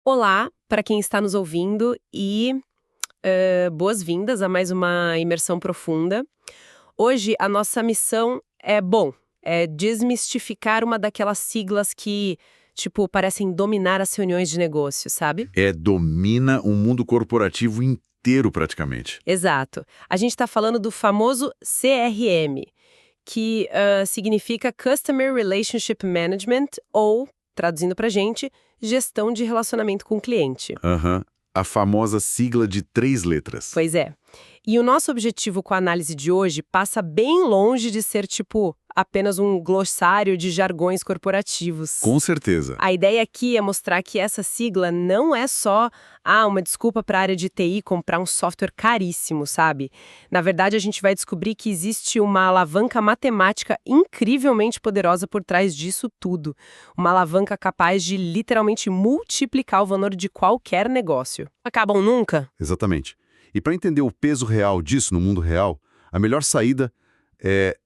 Olá, para quem está nos ouvindo e boas-vindas a mais uma imersão profunda. Hoje a nossa missão é desmistificar uma daquelas siglas que, tipo, parecem dominar as reuniões de negócio, sabe? Domina um mundo corporativo inteiro praticamente. Exato. A gente está falando do famoso CRM, que significa Customer Relationship Management ou, traduzindo pra gente, gestão de relacionamento com o cliente. Aham. A famosa sigla de 3 letras. Pois é. E o nosso objetivo com a análise de hoje passa bem longe de ser, tipo, apenas um glossário de jargões corporativos. Com certeza. A ideia aqui é mostrar que essa sigla não é só uma desculpa para a área de TI comprar um software caríssimo, sabe? Na verdade, a gente vai descobrir que existe uma alavanca matemática incrivelmente poderosa por trás disso tudo. Uma alavanca capaz de literalmente multiplicar o valor de qualquer negócio. Acabam nunca? Exatamente. E para entender o peso real disso no mundo real, a melhor saída é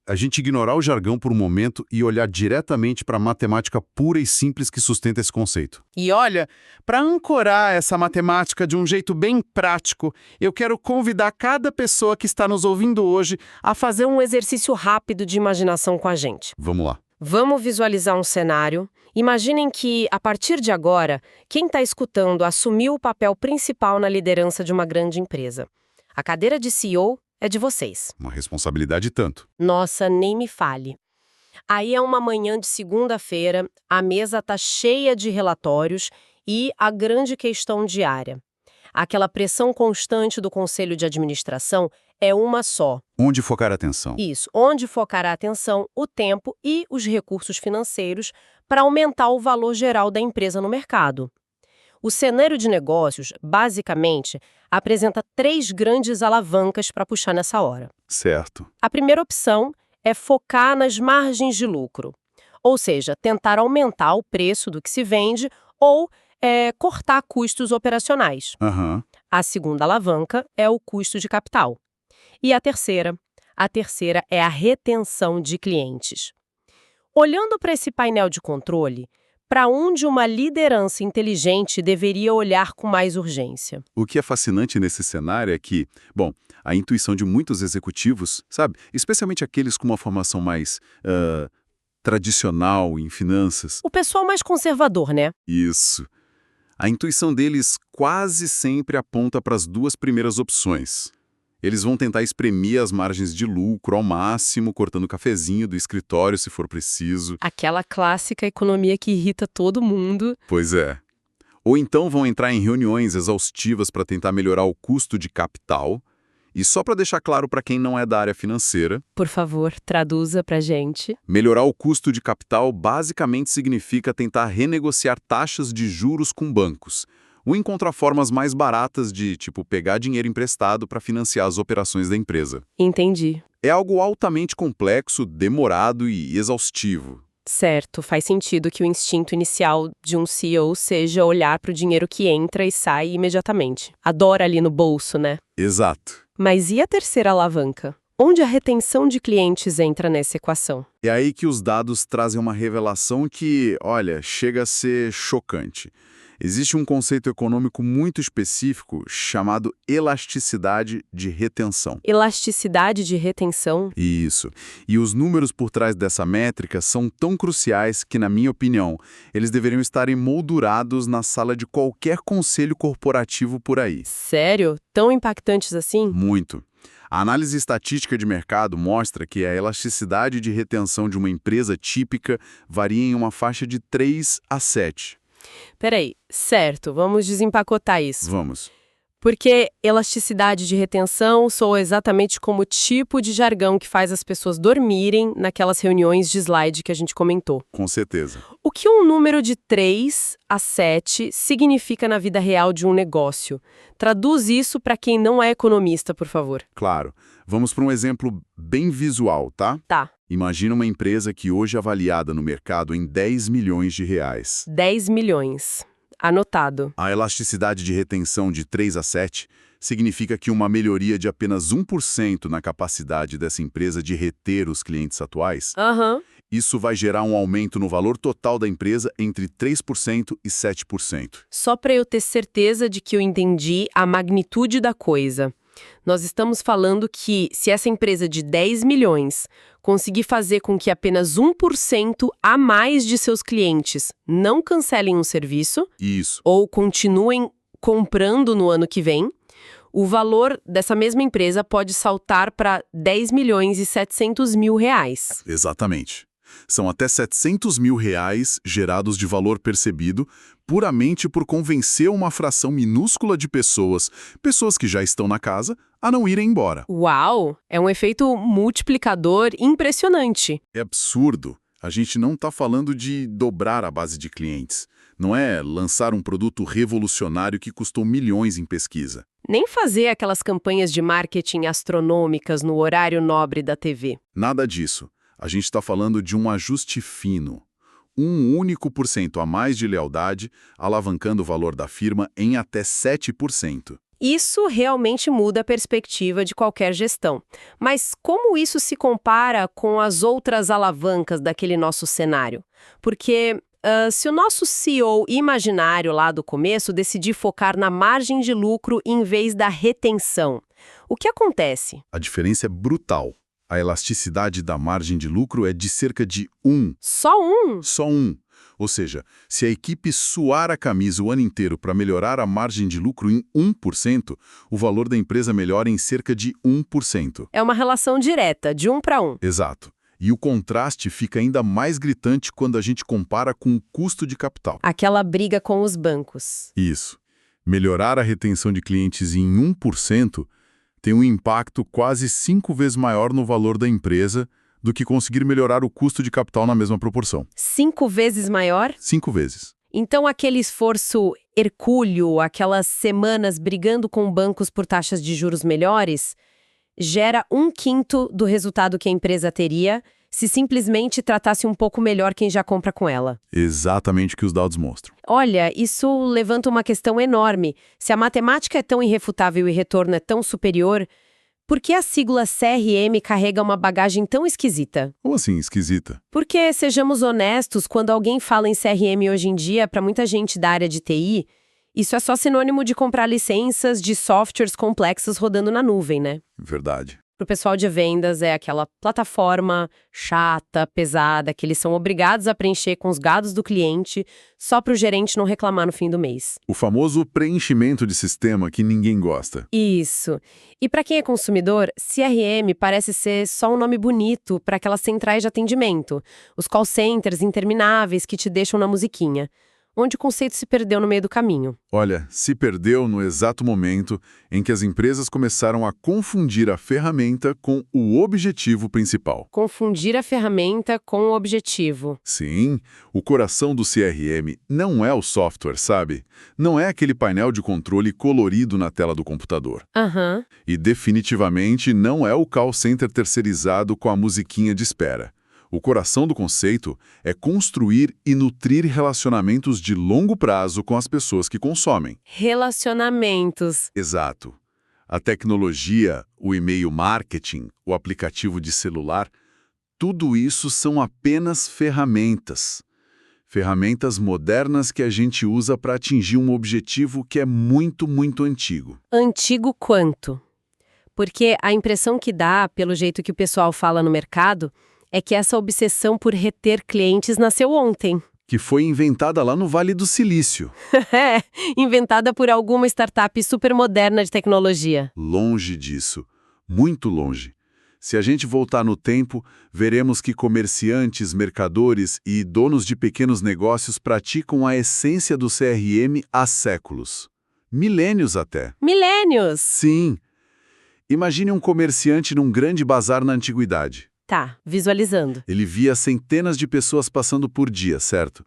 a gente ignorar o jargão por um momento e olhar diretamente para a matemática pura e simples que sustenta esse conceito. E olha, para ancorar essa matemática de um jeito bem prático, eu quero convidar cada pessoa que está nos ouvindo hoje A fazer um exercício rápido de imaginação com a gente. Vamos lá. Vamos visualizar um cenário. Imaginem que, a partir de agora, quem está escutando assumiu o papel principal na liderança de uma grande empresa. A cadeira de CEO é de vocês. Uma responsabilidade tanto. Nossa, nem me fale. Aí é uma manhã de segunda-feira, a mesa está cheia de relatórios e a grande questão diária. Aquela pressão constante do conselho de administração é uma só. Onde focar a atenção? Isso, onde focar a atenção, o tempo e os recursos financeiros para aumentar o valor geral da empresa no mercado. O cenário de negócios, basicamente, apresenta 3 grandes alavancas para puxar nessa hora. Certo. A primeira opção é focar nas margens de lucro, ou seja, tentar aumentar o preço do que se vende ou cortar custos operacionais. Aham. A segunda alavanca é o custo de capital. E a terceira? A terceira é a retenção de clientes. Olhando para esse painel de controle, para onde uma liderança inteligente deveria olhar com mais urgência? O que é fascinante nesse cenário é que, a intuição de muitos executivos, sabe, especialmente aqueles com uma formação mais tradicional em finanças. O pessoal mais conservador, né? Isso. A intuição deles quase sempre aponta para as 2 primeiras opções. Eles vão tentar espremer as margens de lucro ao máximo, cortando o cafezinho do escritório se for preciso. Aquela clássica economia que irrita todo mundo. Pois é. Ou então vão entrar em reuniões exaustivas para tentar melhorar o custo de capital. E só para deixar claro para quem não é da área financeira, Por favor, traduza pra gente. melhorar o custo de capital basicamente significa tentar renegociar taxas de juros com bancos, ou encontrar formas mais baratas de, tipo, pegar dinheiro emprestado para financiar as operações da empresa. Entendi. É algo altamente complexo, demorado e exaustivo. Certo, faz sentido que o instinto inicial de um CEO seja olhar para o dinheiro que entra e sai imediatamente. Adora ali no bolso, né? Exato. Mas e a terceira alavanca? Onde a retenção de clientes entra nessa equação? É aí que os dados trazem uma revelação que, olha, chega a ser chocante. Existe um conceito econômico muito específico chamado elasticidade de retenção. Elasticidade de retenção? Isso. E os números por trás dessa métrica são tão cruciais que, na minha opinião, eles deveriam estar emoldurados na sala de qualquer conselho corporativo por aí. Sério? Tão impactantes assim? Muito. A análise estatística de mercado mostra que a elasticidade de retenção de uma empresa típica varia em uma faixa de 3 a 7. Peraí, certo, vamos desempacotar isso. Vamos. Porque elasticidade de retenção soa exatamente como o tipo de jargão que faz as pessoas dormirem naquelas reuniões de slide que a gente comentou. Com certeza. O que um número de 3 a 7 significa na vida real de um negócio? Traduz isso para quem não é economista, por favor. Claro. Vamos para um exemplo bem visual, tá? Tá, Imagina uma empresa que hoje é avaliada no mercado em 10 milhões de reais. 10 milhões. Anotado. A elasticidade de retenção de 3 a 7 significa que uma melhoria de apenas 1% na capacidade dessa empresa de reter os clientes atuais Aham. Isso vai gerar um aumento no valor total da empresa entre 3% e 7%. Só para eu ter certeza de que eu entendi a magnitude da coisa. Nós estamos falando que, se essa empresa de 10 milhões conseguir fazer com que apenas 1% a mais de seus clientes não cancelem um serviço Isso. ou continuem comprando no ano que vem, o valor dessa mesma empresa pode saltar para 10 milhões e 700 mil reais. Exatamente. São até 700 mil reais gerados de valor percebido puramente por convencer uma fração minúscula de pessoas que já estão na casa, a não irem embora. Uau! É um efeito multiplicador impressionante. É absurdo. A gente não está falando de dobrar a base de clientes. Não é lançar um produto revolucionário que custou milhões em pesquisa. Nem fazer aquelas campanhas de marketing astronômicas no horário nobre da TV. Nada disso. A gente está falando de um ajuste fino. Um único por cento a mais de lealdade, alavancando o valor da firma em até 7%. Isso realmente muda a perspectiva de qualquer gestão. Mas como isso se compara com as outras alavancas daquele nosso cenário? Porque se o nosso CEO imaginário lá do começo decidir focar na margem de lucro em vez da retenção, o que acontece? A diferença é brutal. A elasticidade da margem de lucro é de cerca de 1. Só um? Só 1. Ou seja, se a equipe suar a camisa o ano inteiro para melhorar a margem de lucro em 1%, o valor da empresa melhora em cerca de 1%. É uma relação direta, de 1 para 1. Exato. E o contraste fica ainda mais gritante quando a gente compara com o custo de capital. Aquela briga com os bancos. Isso. Melhorar a retenção de clientes em 1% tem um impacto quase 5 vezes maior no valor da empresa do que conseguir melhorar o custo de capital na mesma proporção. 5 vezes maior? 5 vezes. Então aquele esforço hercúleo, aquelas semanas brigando com bancos por taxas de juros melhores, gera 1/5 do resultado que a empresa teria se simplesmente tratasse um pouco melhor quem já compra com ela. Exatamente o que os dados mostram. Olha, isso levanta uma questão enorme. Se a matemática é tão irrefutável e o retorno é tão superior, por que a sigla CRM carrega uma bagagem tão esquisita? Como assim, esquisita? Porque, sejamos honestos, quando alguém fala em CRM hoje em dia, para muita gente da área de TI, isso é só sinônimo de comprar licenças de softwares complexos rodando na nuvem, né? Verdade. Para o pessoal de vendas, é aquela plataforma chata, pesada, que eles são obrigados a preencher com os dados do cliente só para o gerente não reclamar no fim do mês. O famoso preenchimento de sistema que ninguém gosta. Isso. E para quem é consumidor, CRM parece ser só um nome bonito para aquelas centrais de atendimento, os call centers intermináveis que te deixam na musiquinha, onde o conceito se perdeu no meio do caminho. Olha, se perdeu no exato momento em que as empresas começaram a confundir a ferramenta com o objetivo principal. Confundir a ferramenta com o objetivo. Sim, o coração do CRM não é o software, sabe? Não é aquele painel de controle colorido na tela do computador. Aham. E definitivamente não é o call center terceirizado com a musiquinha de espera. O coração do conceito é construir e nutrir relacionamentos de longo prazo com as pessoas que consomem. Relacionamentos. Exato. A tecnologia, o e-mail marketing, o aplicativo de celular, tudo isso são apenas ferramentas. Ferramentas modernas que a gente usa para atingir um objetivo que é muito, muito antigo. Antigo quanto? Porque a impressão que dá, pelo jeito que o pessoal fala no mercado, é que essa obsessão por reter clientes nasceu ontem. Que foi inventada lá no Vale do Silício. É, inventada por alguma startup super moderna de tecnologia. Longe disso. Muito longe. Se a gente voltar no tempo, veremos que comerciantes, mercadores e donos de pequenos negócios praticam a essência do CRM há séculos. Milênios até. Milênios! Sim. Imagine um comerciante num grande bazar na antiguidade. Tá, visualizando. Ele via centenas de pessoas passando por dia, certo?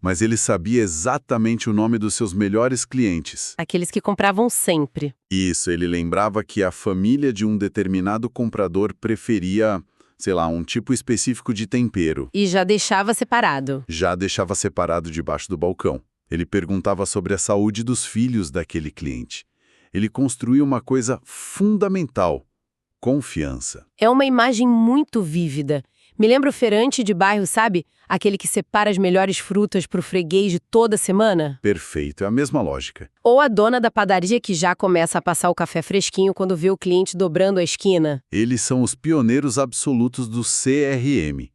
Mas ele sabia exatamente o nome dos seus melhores clientes. Aqueles que compravam sempre. Isso, ele lembrava que a família de um determinado comprador preferia, sei lá, um tipo específico de tempero. E já deixava separado. Já deixava separado debaixo do balcão. Ele perguntava sobre a saúde dos filhos daquele cliente. Ele construiu uma coisa fundamental: confiança. É uma imagem muito vívida. Me lembra o feirante de bairro, sabe? Aquele que separa as melhores frutas para o freguês de toda semana? Perfeito, é a mesma lógica. Ou a dona da padaria que já começa a passar o café fresquinho quando vê o cliente dobrando a esquina? Eles são os pioneiros absolutos do CRM.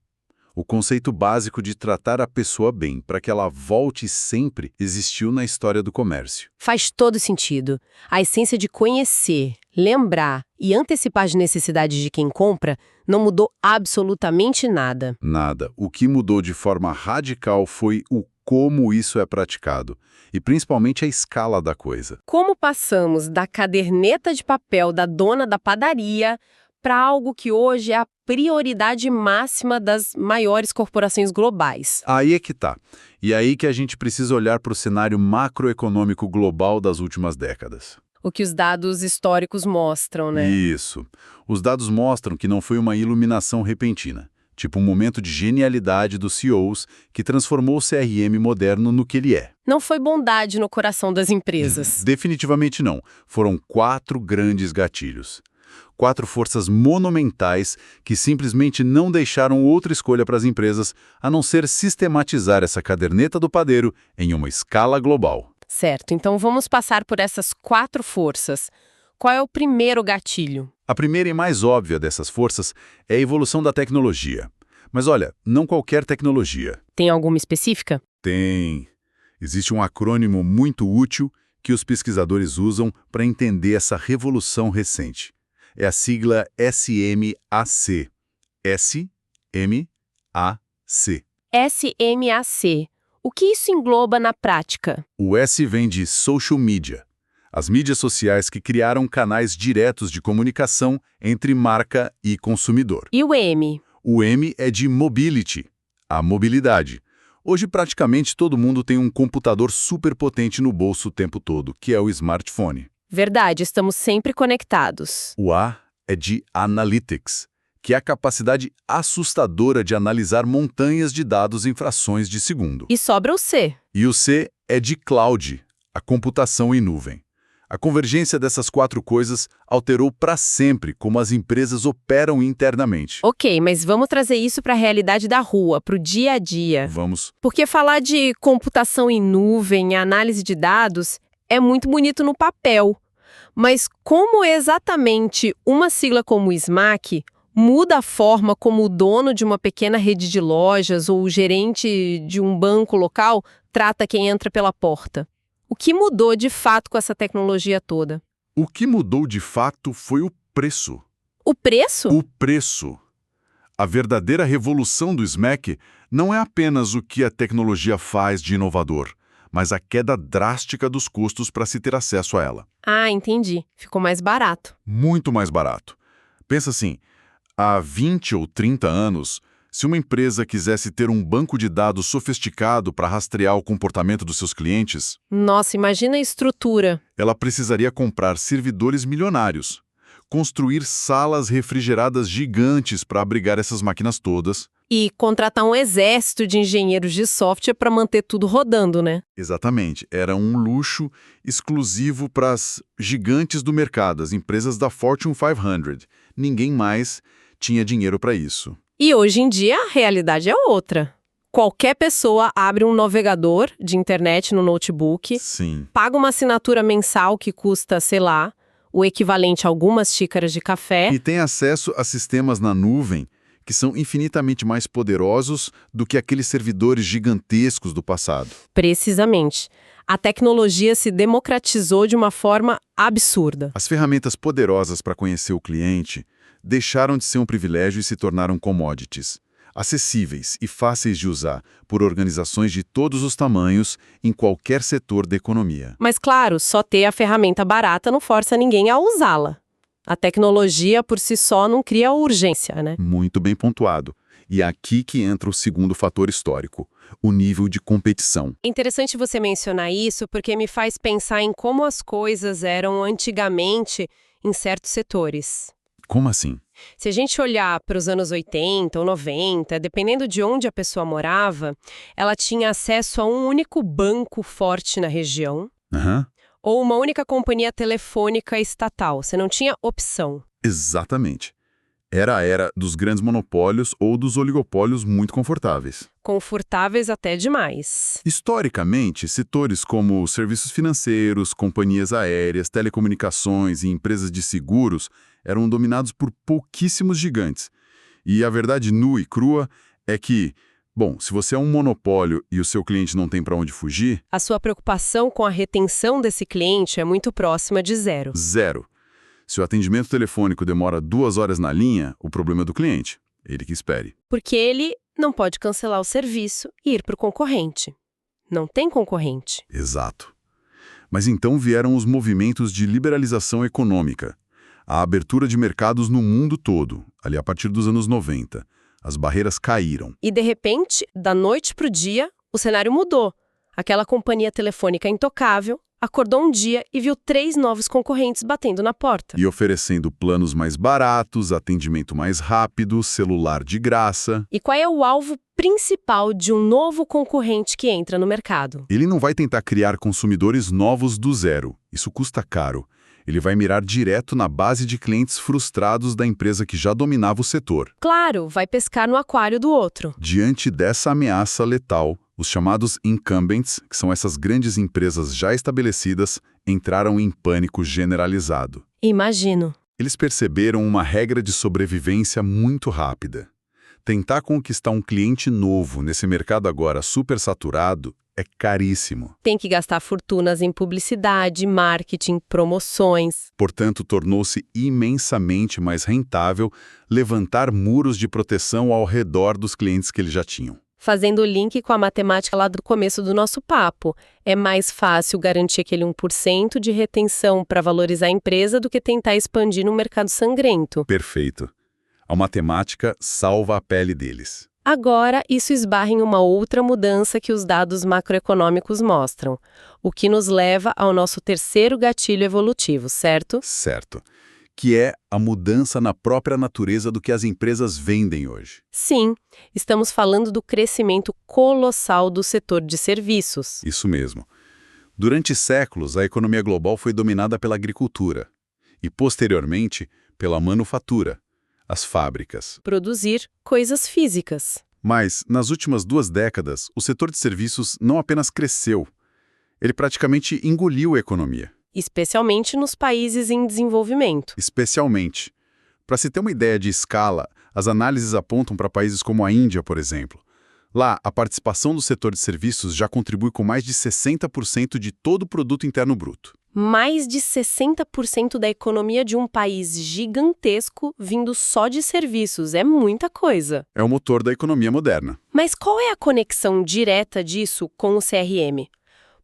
O conceito básico de tratar a pessoa bem para que ela volte sempre existiu na história do comércio. Faz todo sentido. A essência de conhecer, lembrar e antecipar as necessidades de quem compra não mudou absolutamente nada. Nada. O que mudou de forma radical foi o como isso é praticado, e principalmente a escala da coisa. Como passamos da caderneta de papel da dona da padaria para algo que hoje é a prioridade máxima das maiores corporações globais? Aí é que tá. E aí que a gente precisa olhar para o cenário macroeconômico global das últimas décadas. O que os dados históricos mostram, né? Isso. Os dados mostram que não foi uma iluminação repentina, tipo um momento de genialidade dos CEOs que transformou o CRM moderno no que ele é. Não foi bondade no coração das empresas. Definitivamente não. Foram 4 grandes gatilhos. 4 forças monumentais que simplesmente não deixaram outra escolha para as empresas a não ser sistematizar essa caderneta do padeiro em uma escala global. Certo, então vamos passar por essas 4 forças. Qual é o primeiro gatilho? A primeira e mais óbvia dessas forças é a evolução da tecnologia. Mas olha, não qualquer tecnologia. Tem alguma específica? Tem. Existe um acrônimo muito útil que os pesquisadores usam para entender essa revolução recente. É a sigla SMAC. S-M-A-C. SMAC. O que isso engloba na prática? O S vem de social media. As mídias sociais que criaram canais diretos de comunicação entre marca e consumidor. E o M? O M é de mobility, a mobilidade. Hoje praticamente todo mundo tem um computador superpotente no bolso o tempo todo, que é o smartphone. Verdade, estamos sempre conectados. O A é de analytics, que é a capacidade assustadora de analisar montanhas de dados em frações de segundo. E sobra o C. E o C é de cloud, a computação em nuvem. A convergência dessas 4 coisas alterou para sempre como as empresas operam internamente. Ok, mas vamos trazer isso para a realidade da rua, para o dia a dia. Vamos. Porque falar de computação em nuvem, análise de dados, é muito bonito no papel. Mas como exatamente uma sigla como o SMAC muda a forma como o dono de uma pequena rede de lojas ou o gerente de um banco local trata quem entra pela porta? O que mudou de fato com essa tecnologia toda? O que mudou de fato foi o preço. O preço? O preço. A verdadeira revolução do SMAC não é apenas o que a tecnologia faz de inovador, mas a queda drástica dos custos para se ter acesso a ela. Ah, entendi. Ficou mais barato. Muito mais barato. Pensa assim, há 20 ou 30 anos, se uma empresa quisesse ter um banco de dados sofisticado para rastrear o comportamento dos seus clientes, Nossa, imagina a estrutura. ela precisaria comprar servidores milionários, construir salas refrigeradas gigantes para abrigar essas máquinas todas. E contratar um exército de engenheiros de software para manter tudo rodando, né? Exatamente, era um luxo exclusivo para as gigantes do mercado, as empresas da Fortune 500. Ninguém mais tinha dinheiro para isso. E hoje em dia a realidade é outra. Qualquer pessoa abre um navegador de internet no notebook, Sim. paga uma assinatura mensal que custa, sei lá, o equivalente a algumas xícaras de café. E tem acesso a sistemas na nuvem que são infinitamente mais poderosos do que aqueles servidores gigantescos do passado. Precisamente. A tecnologia se democratizou de uma forma absurda. As ferramentas poderosas para conhecer o cliente deixaram de ser um privilégio e se tornaram commodities, acessíveis e fáceis de usar por organizações de todos os tamanhos em qualquer setor da economia. Mas claro, só ter a ferramenta barata não força ninguém a usá-la. A tecnologia por si só não cria urgência, né? Muito bem pontuado. E é aqui que entra o segundo fator histórico, o nível de competição. É interessante você mencionar isso porque me faz pensar em como as coisas eram antigamente em certos setores. Como assim? Se a gente olhar para os anos 80 ou 90, dependendo de onde a pessoa morava, ela tinha acesso a um único banco forte na região Aham. ou uma única companhia telefônica estatal. Você não tinha opção. Exatamente. Era a era dos grandes monopólios ou dos oligopólios muito confortáveis. Confortáveis até demais. Historicamente, setores como serviços financeiros, companhias aéreas, telecomunicações e empresas de seguros eram dominados por pouquíssimos gigantes. E a verdade nua e crua é que, bom, se você é um monopólio e o seu cliente não tem para onde fugir, A sua preocupação com a retenção desse cliente é muito próxima de zero. zero. Se o atendimento telefônico demora 2 horas na linha, o problema é do cliente. Ele que espere. Porque ele não pode cancelar o serviço e ir para o concorrente. Não tem concorrente. Exato. Mas então vieram os movimentos de liberalização econômica. A abertura de mercados no mundo todo, ali a partir dos anos 90. As barreiras caíram. E, de repente, da noite para o dia, o cenário mudou. Aquela companhia telefônica intocável acordou um dia e viu 3 novos concorrentes batendo na porta. E oferecendo planos mais baratos, atendimento mais rápido, celular de graça. E qual é o alvo principal de um novo concorrente que entra no mercado? Ele não vai tentar criar consumidores novos do zero. Isso custa caro. Ele vai mirar direto na base de clientes frustrados da empresa que já dominava o setor. Claro, vai pescar no aquário do outro. Diante dessa ameaça letal, os chamados incumbents, que são essas grandes empresas já estabelecidas, entraram em pânico generalizado. Imagino. Eles perceberam uma regra de sobrevivência muito rápida. Tentar conquistar um cliente novo nesse mercado agora supersaturado é caríssimo. Tem que gastar fortunas em publicidade, marketing, promoções. Portanto, tornou-se imensamente mais rentável levantar muros de proteção ao redor dos clientes que eles já tinham. Fazendo o link com a matemática lá do começo do nosso papo, é mais fácil garantir aquele 1% de retenção para valorizar a empresa do que tentar expandir no mercado sangrento. Perfeito. A matemática salva a pele deles. Agora, isso esbarra em uma outra mudança que os dados macroeconômicos mostram, o que nos leva ao nosso terceiro gatilho evolutivo, certo? Certo. Que é a mudança na própria natureza do que as empresas vendem hoje. Sim, estamos falando do crescimento colossal do setor de serviços. Isso mesmo. Durante séculos, a economia global foi dominada pela agricultura e, posteriormente, pela manufatura, as fábricas. Produzir coisas físicas. Mas, nas últimas 2 décadas, o setor de serviços não apenas cresceu, ele praticamente engoliu a economia. Especialmente nos países em desenvolvimento. Especialmente. Para se ter uma ideia de escala, as análises apontam para países como a Índia, por exemplo. Lá, a participação do setor de serviços já contribui com mais de 60% de todo o produto interno bruto. Mais de 60% da economia de um país gigantesco vindo só de serviços. É muita coisa. É o motor da economia moderna. Mas qual é a conexão direta disso com o CRM?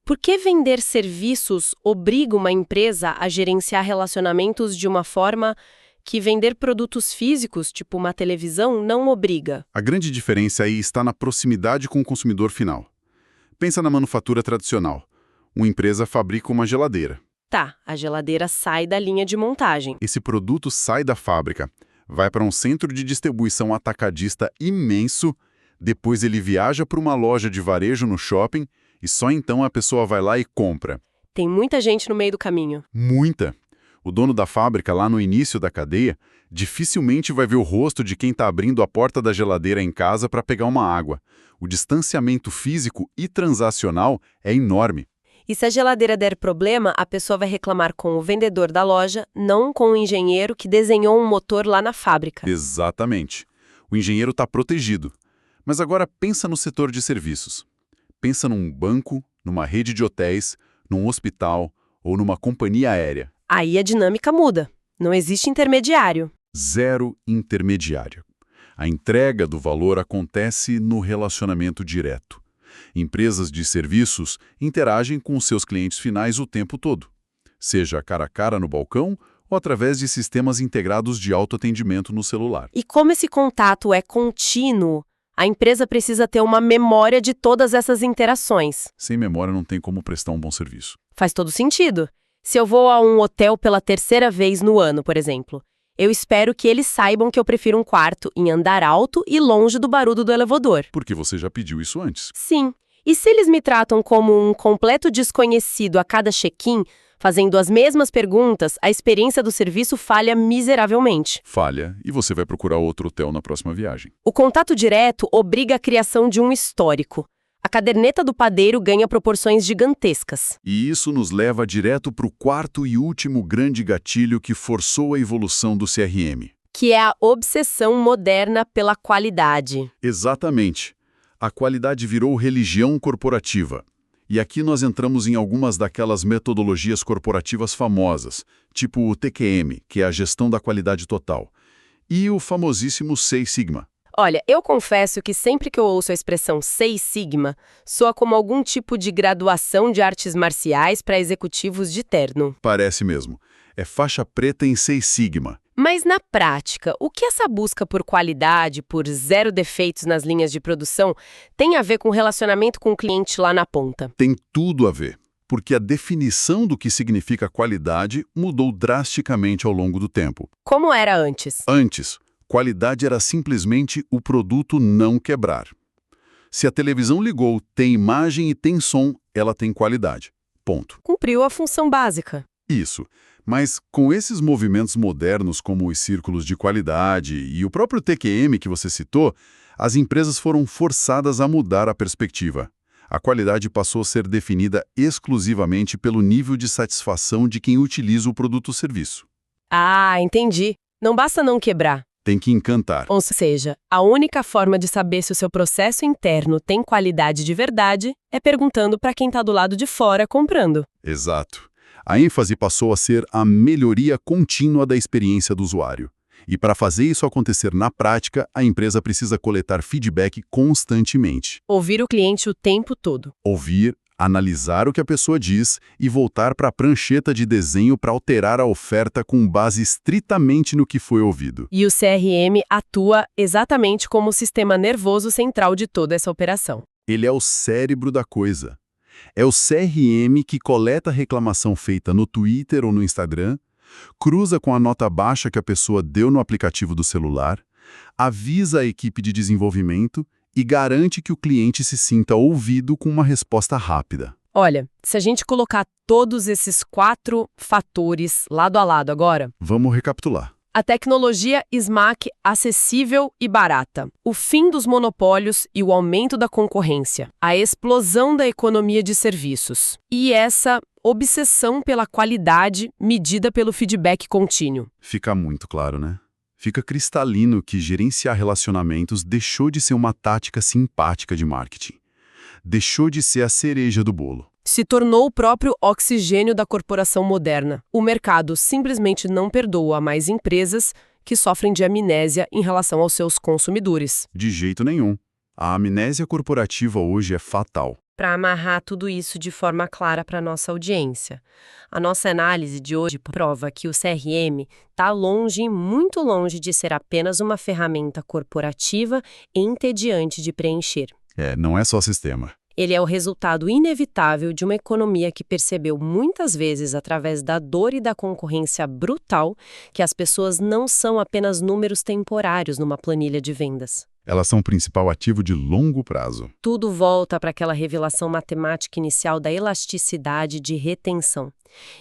Por que vender serviços obriga uma empresa a gerenciar relacionamentos de uma forma que vender produtos físicos, tipo uma televisão, não obriga? A grande diferença aí está na proximidade com o consumidor final. Pensa na manufatura tradicional. Uma empresa fabrica uma geladeira. Tá, a geladeira sai da linha de montagem. Esse produto sai da fábrica, vai para um centro de distribuição atacadista imenso, depois ele viaja para uma loja de varejo no shopping e só então a pessoa vai lá e compra. Tem muita gente no meio do caminho. Muita! O dono da fábrica, lá no início da cadeia, dificilmente vai ver o rosto de quem está abrindo a porta da geladeira em casa para pegar uma água. O distanciamento físico e transacional é enorme. E se a geladeira der problema, a pessoa vai reclamar com o vendedor da loja, não com o engenheiro que desenhou um motor lá na fábrica. Exatamente. O engenheiro está protegido. Mas agora pensa no setor de serviços. Pensa num banco, numa rede de hotéis, num hospital ou numa companhia aérea. Aí a dinâmica muda. Não existe intermediário. Zero intermediário. A entrega do valor acontece no relacionamento direto. Empresas de serviços interagem com seus clientes finais o tempo todo, seja cara a cara no balcão ou através de sistemas integrados de autoatendimento no celular. E como esse contato é contínuo, a empresa precisa ter uma memória de todas essas interações. Sem memória não tem como prestar um bom serviço. Faz todo sentido. Se eu vou a um hotel pela 3ª vez no ano, por exemplo, eu espero que eles saibam que eu prefiro um quarto em andar alto e longe do barulho do elevador. Porque você já pediu isso antes. Sim. E se eles me tratam como um completo desconhecido a cada check-in, Fazendo as mesmas perguntas, a experiência do serviço falha miseravelmente. Falha e você vai procurar outro hotel na próxima viagem. O contato direto obriga a criação de um histórico. A caderneta do padeiro ganha proporções gigantescas. E isso nos leva direto para o quarto e último grande gatilho que forçou a evolução do CRM. Que é a obsessão moderna pela qualidade. Exatamente. A qualidade virou religião corporativa. E aqui nós entramos em algumas daquelas metodologias corporativas famosas, tipo o TQM, que é a gestão da qualidade total, e o famosíssimo Seis Sigma. Olha, eu confesso que sempre que eu ouço a expressão Seis Sigma, soa como algum tipo de graduação de artes marciais para executivos de terno. Parece mesmo. É faixa preta em Seis Sigma. Mas na prática, o que essa busca por qualidade, por zero defeitos nas linhas de produção, tem a ver com o relacionamento com o cliente lá na ponta? Tem tudo a ver, porque a definição do que significa qualidade mudou drasticamente ao longo do tempo. Como era antes? Antes, qualidade era simplesmente o produto não quebrar. Se a televisão ligou, tem imagem e tem som, ela tem qualidade. Ponto. Cumpriu a função básica. Isso. Mas com esses movimentos modernos como os círculos de qualidade e o próprio TQM que você citou, as empresas foram forçadas a mudar a perspectiva. A qualidade passou a ser definida exclusivamente pelo nível de satisfação de quem utiliza o produto ou serviço. Ah, entendi. Não basta não quebrar. Tem que encantar. Ou seja, a única forma de saber se o seu processo interno tem qualidade de verdade é perguntando para quem está do lado de fora comprando. Exato. A ênfase passou a ser a melhoria contínua da experiência do usuário. E para fazer isso acontecer na prática, a empresa precisa coletar feedback constantemente. Ouvir o cliente o tempo todo. Ouvir, analisar o que a pessoa diz e voltar para a prancheta de desenho para alterar a oferta com base estritamente no que foi ouvido. E o CRM atua exatamente como o sistema nervoso central de toda essa operação. Ele é o cérebro da coisa. É o CRM que coleta a reclamação feita no Twitter ou no Instagram, cruza com a nota baixa que a pessoa deu no aplicativo do celular, avisa a equipe de desenvolvimento e garante que o cliente se sinta ouvido com uma resposta rápida. Olha, se a gente colocar todos esses 4 fatores lado a lado agora... Vamos recapitular. A tecnologia SMAC acessível e barata, o fim dos monopólios e o aumento da concorrência, a explosão da economia de serviços e essa obsessão pela qualidade medida pelo feedback contínuo. Fica muito claro, né? Fica cristalino que gerenciar relacionamentos deixou de ser uma tática simpática de marketing. Deixou de ser a cereja do bolo. Se tornou o próprio oxigênio da corporação moderna. O mercado simplesmente não perdoa mais empresas que sofrem de amnésia em relação aos seus consumidores. De jeito nenhum. A amnésia corporativa hoje é fatal. Para amarrar tudo isso de forma clara para a nossa audiência, a nossa análise de hoje prova que o CRM está longe, muito longe de ser apenas uma ferramenta corporativa entediante de preencher. Não é só sistema. Ele é o resultado inevitável de uma economia que percebeu muitas vezes, através da dor e da concorrência brutal, que as pessoas não são apenas números temporários numa planilha de vendas. Elas são o principal ativo de longo prazo. Tudo volta para aquela revelação matemática inicial da elasticidade de retenção.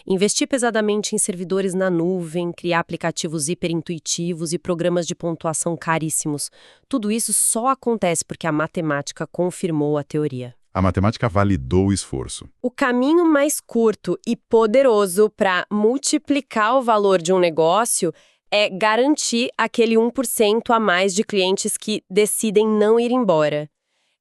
Investir pesadamente em servidores na nuvem, criar aplicativos hiperintuitivos e programas de pontuação caríssimos. Tudo isso só acontece porque a matemática confirmou a teoria. A matemática validou o esforço. O caminho mais curto e poderoso para multiplicar o valor de um negócio é garantir aquele 1% a mais de clientes que decidem não ir embora.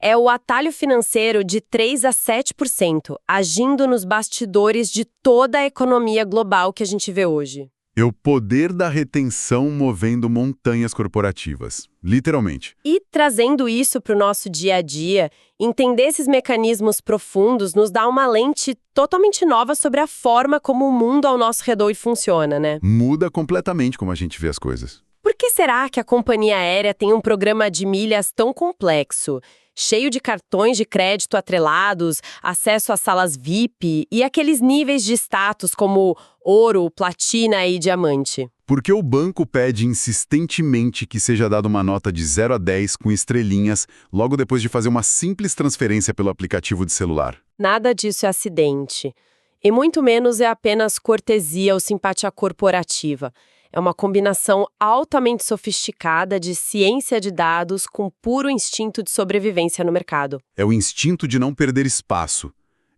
É o atalho financeiro de 3 a 7%, agindo nos bastidores de toda a economia global que a gente vê hoje. É o poder da retenção movendo montanhas corporativas, literalmente. E trazendo isso para o nosso dia a dia, entender esses mecanismos profundos nos dá uma lente totalmente nova sobre a forma como o mundo ao nosso redor funciona, né? Muda completamente como a gente vê as coisas. Por que será que a companhia aérea tem um programa de milhas tão complexo? Cheio de cartões de crédito atrelados, acesso a salas VIP e aqueles níveis de status como ouro, platina e diamante. Porque o banco pede insistentemente que seja dada uma nota de 0 a 10 com estrelinhas logo depois de fazer uma simples transferência pelo aplicativo de celular. Nada disso é acidente. E muito menos é apenas cortesia ou simpatia corporativa. É uma combinação altamente sofisticada de ciência de dados com puro instinto de sobrevivência no mercado. É o instinto de não perder espaço.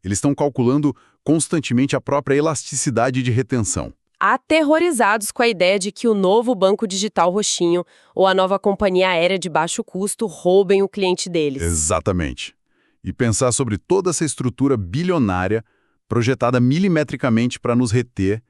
Eles estão calculando constantemente a própria elasticidade de retenção. Aterrorizados com a ideia de que o novo banco digital roxinho ou a nova companhia aérea de baixo custo roubem o cliente deles. Exatamente. E pensar sobre toda essa estrutura bilionária, projetada milimetricamente para nos reter,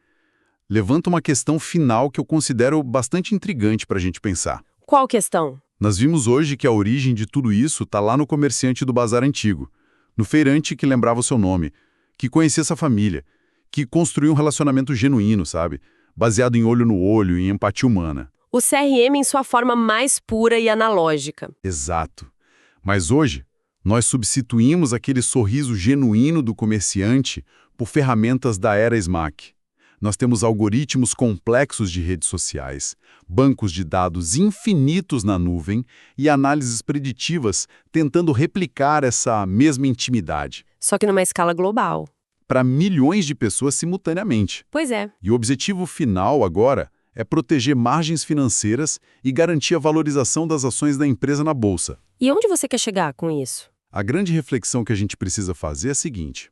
levanta uma questão final que eu considero bastante intrigante para a gente pensar. Qual questão? Nós vimos hoje que a origem de tudo isso está lá no comerciante do bazar antigo, no feirante que lembrava o seu nome, que conhecia essa família, que construiu um relacionamento genuíno, sabe? Baseado em olho no olho e em empatia humana. O CRM em sua forma mais pura e analógica. Exato. Mas hoje, nós substituímos aquele sorriso genuíno do comerciante por ferramentas da era SMAC. Nós temos algoritmos complexos de redes sociais, bancos de dados infinitos na nuvem e análises preditivas tentando replicar essa mesma intimidade. Só que numa escala global. Para milhões de pessoas simultaneamente. Pois é. E o objetivo final agora é proteger margens financeiras e garantir a valorização das ações da empresa na bolsa. E onde você quer chegar com isso? A grande reflexão que a gente precisa fazer é a seguinte: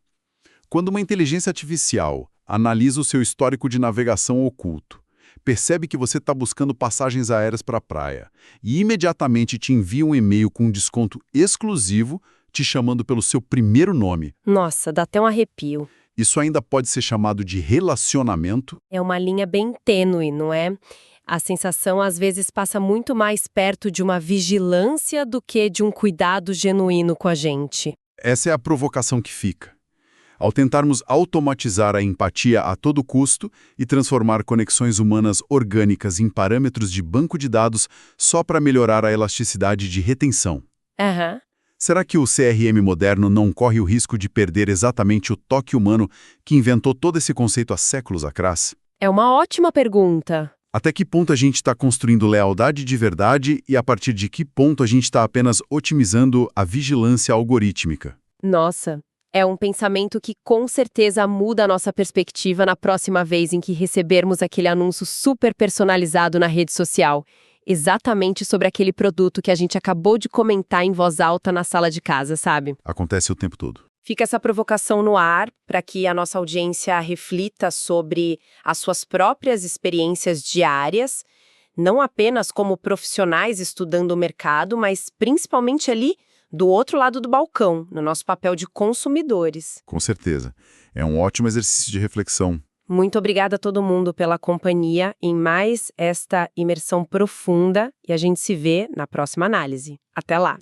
quando uma inteligência artificial analisa o seu histórico de navegação oculto, percebe que você está buscando passagens aéreas para a praia e imediatamente te envia um e-mail com um desconto exclusivo te chamando pelo seu primeiro nome. Nossa, dá até um arrepio. Isso ainda pode ser chamado de relacionamento? É uma linha bem tênue, não é? A sensação às vezes passa muito mais perto de uma vigilância do que de um cuidado genuíno com a gente. Essa é a provocação que fica. Ao tentarmos automatizar a empatia a todo custo e transformar conexões humanas orgânicas em parâmetros de banco de dados só para melhorar a elasticidade de retenção. Aham. Será que o CRM moderno não corre o risco de perder exatamente o toque humano que inventou todo esse conceito há séculos atrás? É uma ótima pergunta. Até que ponto a gente está construindo lealdade de verdade e a partir de que ponto a gente está apenas otimizando a vigilância algorítmica? Nossa, é um pensamento que com certeza muda a nossa perspectiva na próxima vez em que recebermos aquele anúncio super personalizado na rede social, exatamente sobre aquele produto que a gente acabou de comentar em voz alta na sala de casa, sabe? Acontece o tempo todo. Fica essa provocação no ar para que a nossa audiência reflita sobre as suas próprias experiências diárias, não apenas como profissionais estudando o mercado, mas principalmente ali do outro lado do balcão, no nosso papel de consumidores. Com certeza. É um ótimo exercício de reflexão. Muito obrigada a todo mundo pela companhia em mais esta imersão profunda e a gente se vê na próxima análise. Até lá!